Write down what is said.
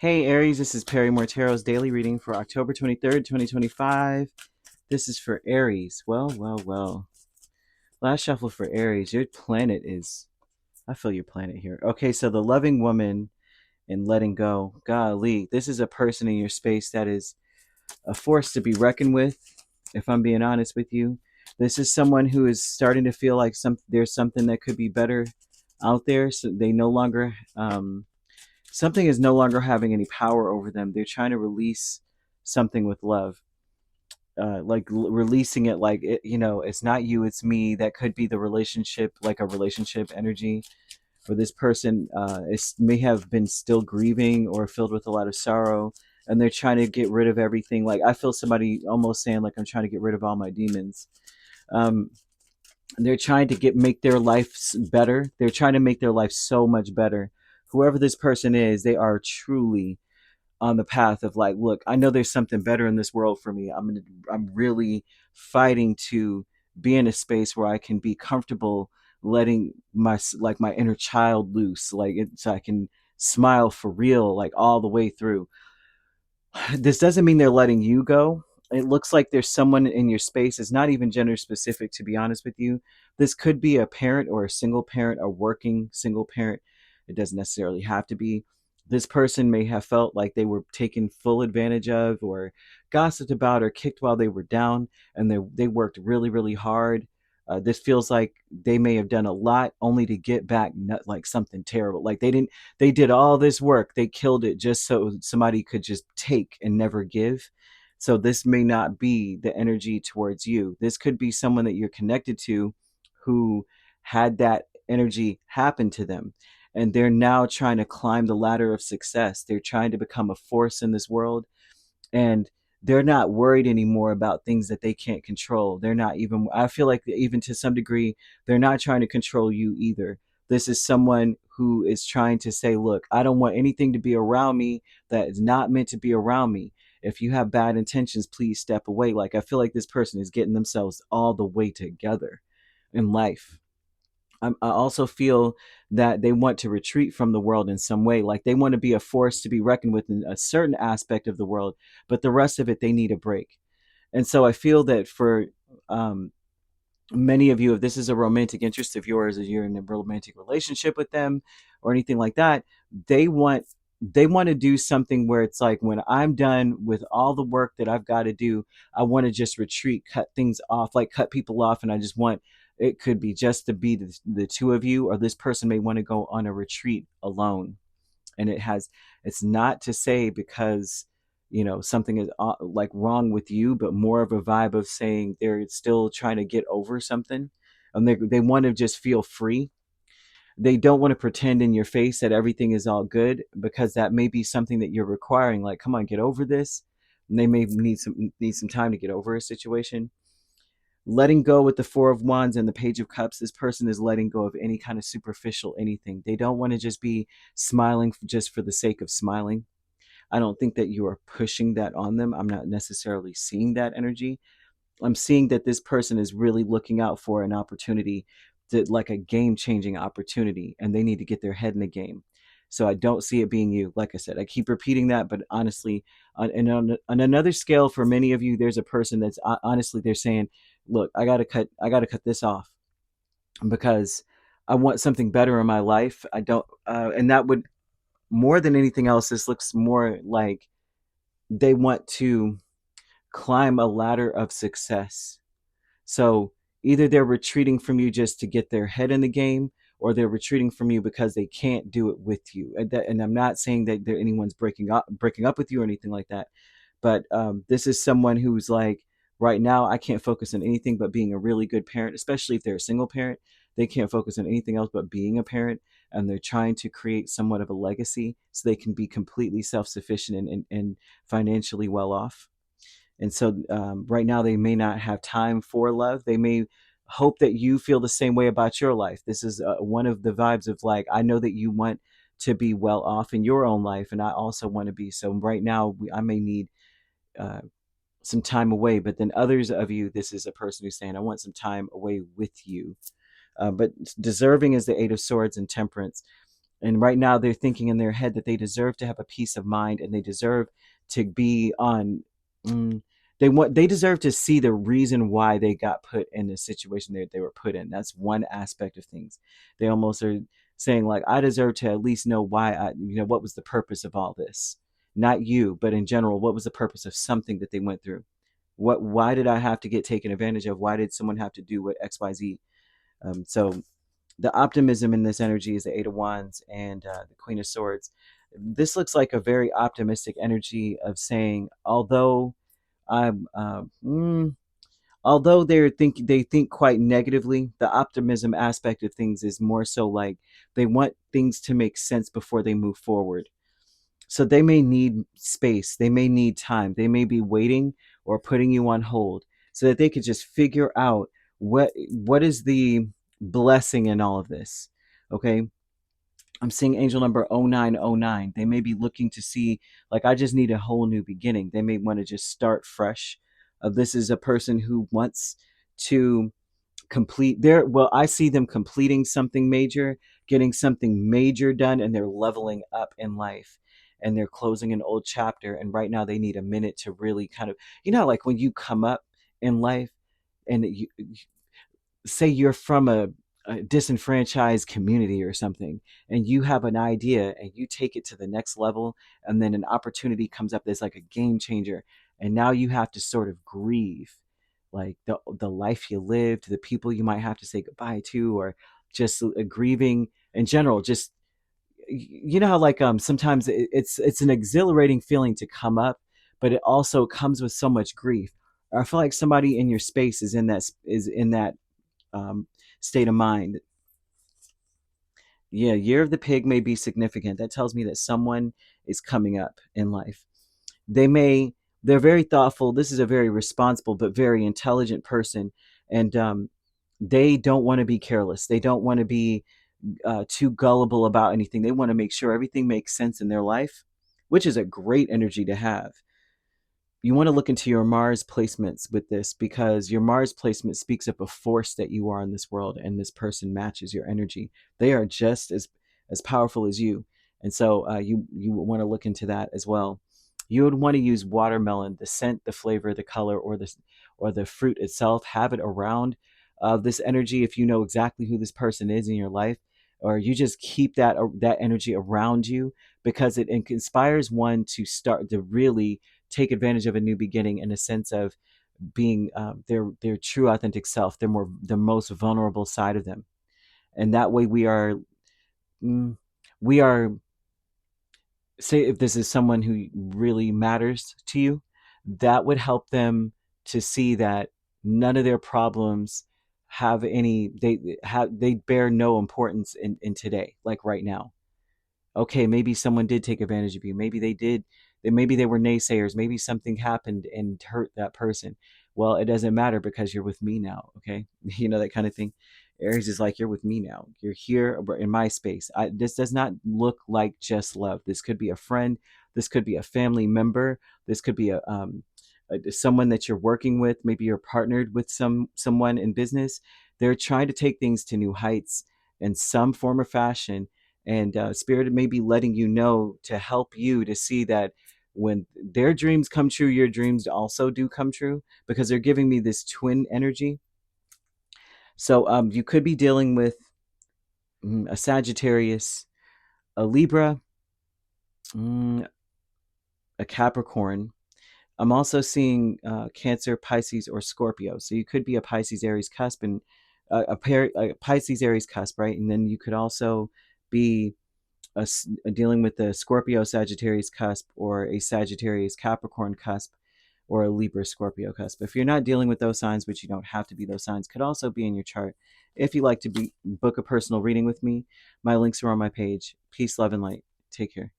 Hey Aries, this is Perrymore Tarot's daily reading for October 23rd, 2025. This is for Aries. Well. Last shuffle for Aries. Your planet is, I feel your planet here. Okay, so the loving woman and letting go. Golly, this is a person in your space that is a force to be reckoned with, if I'm being honest with you. This is someone who is starting to feel like there's something that could be better out there. So they no longer, something is no longer having any power over them. They're trying to release something with love, releasing it like it's not you, it's me. That could be the relationship, like a relationship energy. For this person, may have been still grieving or filled with a lot of sorrow, and they're trying to get rid of everything. Like I feel somebody almost saying, like, I'm trying to get rid of all my demons. Um, they're trying to make their life better. They're trying to make their life so much better. Whoever this person is, they are truly on the path of like, look, I know there's something better in this world for me. I'm really fighting to be in a space where I can be comfortable letting my inner child loose, so I can smile for real, like all the way through. This doesn't mean they're letting you go. It looks like there's someone in your space. It's not even gender specific, to be honest with you. This could be a parent or a single parent, a working single parent. It doesn't necessarily have to be. This person may have felt like they were taken full advantage of, or gossiped about, or kicked while they were down, and they worked really, really hard. This feels like they may have done a lot only to get back like something terrible. Like they did all this work, they killed it just so somebody could just take and never give. So this may not be the energy towards you. This could be someone that you're connected to who had that energy happen to them, and they're now trying to climb the ladder of success. They're trying to become a force in this world, and they're not worried anymore about things that they can't control. They're not even, I feel like, even to some degree, they're not trying to control you either. This is someone who is trying to say, look, I don't want anything to be around me that is not meant to be around me. If you have bad intentions, please step away. Like, I feel like this person is getting themselves all the way together in life. I also feel that they want to retreat from the world in some way. Like they want to be a force to be reckoned with in a certain aspect of the world, but the rest of it, they need a break. And so I feel that for um, many of you, if this is a romantic interest of yours, if you're in a romantic relationship with them or anything like that, they want they want to do something where it's like, when I'm done with all the work that I've got to do, I want to just retreat, cut things off, like cut people off, and I just want, it could be just to be the two of you, or this person may want to go on a retreat alone. And it's not to say because something is like wrong with you, but more of a vibe of saying they're still trying to get over something, and they want to just feel free. They don't want to pretend in your face that everything is all good, because that may be something that you're requiring, like, come on, get over this. And they may need some time to get over a situation. Letting go with the Four of Wands and the Page of Cups, this person is letting go of any kind of superficial anything. They don't want to just be smiling just for the sake of smiling. I don't think that you are pushing that on them. I'm not necessarily seeing that energy. I'm seeing that this person is really looking out for an opportunity, like a game changing opportunity, and they need to get their head in the game. So I don't see it being you. Like I said, I keep repeating that, but honestly, on another scale, for many of you, there's a person that's honestly, they're saying, look, I gotta cut this off because I want something better in my life. I don't, and that would, more than anything else, this looks more like they want to climb a ladder of success. So either they're retreating from you just to get their head in the game, or they're retreating from you because they can't do it with you. And I'm not saying that anyone's breaking up with you or anything like that. But this is someone who's like, right now, I can't focus on anything but being a really good parent, especially if they're a single parent. They can't focus on anything else but being a parent. And they're trying to create somewhat of a legacy so they can be completely self sufficient and financially well off. And so right now, they may not have time for love. They may hope that you feel the same way about your life. This is one of the vibes of like, I know that you want to be well off in your own life, and I also want to be. So right now, I may need uh, some time away. But then others of you, this is a person who's saying, I want some time away with you. But deserving is the Eight of Swords and Temperance. And right now they're thinking in their head that they deserve to have a peace of mind, and they deserve to be on mm, they deserve to see the reason why they got put in the situation that they were put in. That's one aspect of things. They almost are saying like, I deserve to at least know why what was the purpose of all this. Not you, but in general, what was the purpose of something that they went through? Why did I have to get taken advantage of? Why did someone have to do what XYZ? So the optimism in this energy is the Eight of Wands and the Queen of Swords. This looks like a very optimistic energy of saying, I'm, uh, mm, although they think quite negatively, the optimism aspect of things is more so like they want things to make sense before they move forward. So they may need space, they may need time, they may be waiting or putting you on hold so that they could just figure out what is the blessing in all of this. Okay, I'm seeing angel number 0909. They may be looking to see, like, I just need a whole new beginning. They may want to just start fresh. This is a person who wants to complete their, well, I see them completing something major, getting something major done, and they're leveling up in life. And they're closing an old chapter. And right now they need a minute to really kind of, like when you come up in life and you say you're from a disenfranchised community or something, and you have an idea and you take it to the next level, and then an opportunity comes up that's like a game changer, and now you have to sort of grieve like the life you lived, the people you might have to say goodbye to, or just grieving in general. Just, how like sometimes it's an exhilarating feeling to come up, but it also comes with so much grief. I feel like somebody in your space is in that um, state of mind. Yeah, year of the pig may be significant. That tells me that someone is coming up in life. They may, they're very thoughtful. This is a very responsible but very intelligent person. And they don't want to be careless. They don't want to be too gullible about anything. They want to make sure everything makes sense in their life, which is a great energy to have. You want to look into your Mars placements with this, because your Mars placement speaks of a force that you are in this world, and this person matches your energy. They are just as powerful as you, and so you want to look into that as well. You would want to use watermelon, the scent, the flavor, the color, or the fruit itself. Have it around this energy if you know exactly who this person is in your life, or you just keep that energy around you, because it inspires one to start to really take advantage of a new beginning, in a sense of being their true authentic self, the most vulnerable side of them. And that way we are say, if this is someone who really matters to you, that would help them to see that none of their problems have any they bear no importance in today, like right now. Okay, maybe someone did take advantage of you. Maybe they did. Maybe they were naysayers. Maybe something happened and hurt that person. Well, it doesn't matter, because you're with me now. Okay, that kind of thing. Aries is like, you're with me now. You're here in my space. This does not look like just love. This could be a friend. This could be a family member. This could be someone that you're working with. Maybe you're partnered with someone in business. They're trying to take things to new heights in some form or fashion, and spirit may be letting you know, to help you to see that when their dreams come true, your dreams also do come true, because they're giving me this twin energy. So you could be dealing with a Sagittarius, a Libra, mm, a Capricorn. I'm also seeing Cancer, Pisces, or Scorpio. So you could be a Pisces Aries cusp, and a Pisces Aries cusp, right? And then you could also be dealing with a Scorpio Sagittarius cusp, or a Sagittarius Capricorn cusp, or a Libra Scorpio cusp. If you're not dealing with those signs, which you don't have to be, those signs could also be in your chart. If you'd like to book a personal reading with me, my links are on my page. Peace, love, and light. Take care.